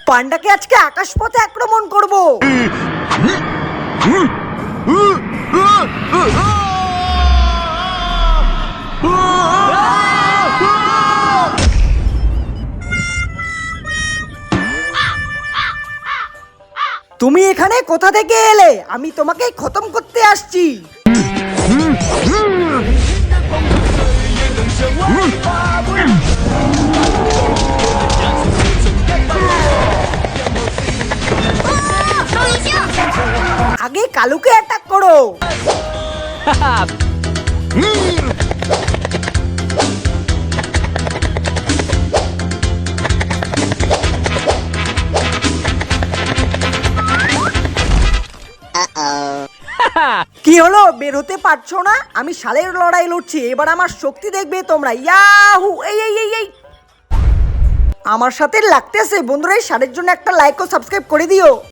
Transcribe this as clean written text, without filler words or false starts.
পান্ডাকে আজকে আকাশপথে আক্রমণ করব। তুমি এখানে কোথা থেকে এলে? আমি তোমাকে খতম করতে আসছি। আগে কালুকে অ্যাটাক করো। কি হলো, বের হতে পারছো না? আমি শালের লড়াই লড়ছি, এবার আমার শক্তি দেখবে তোমরা। ইয়াহু! এই এই এই এই আমার সাথে লাগতেছে বন্ধুরা। এই শালের জন্য একটা লাইক ও সাবস্ক্রাইব করে দিও।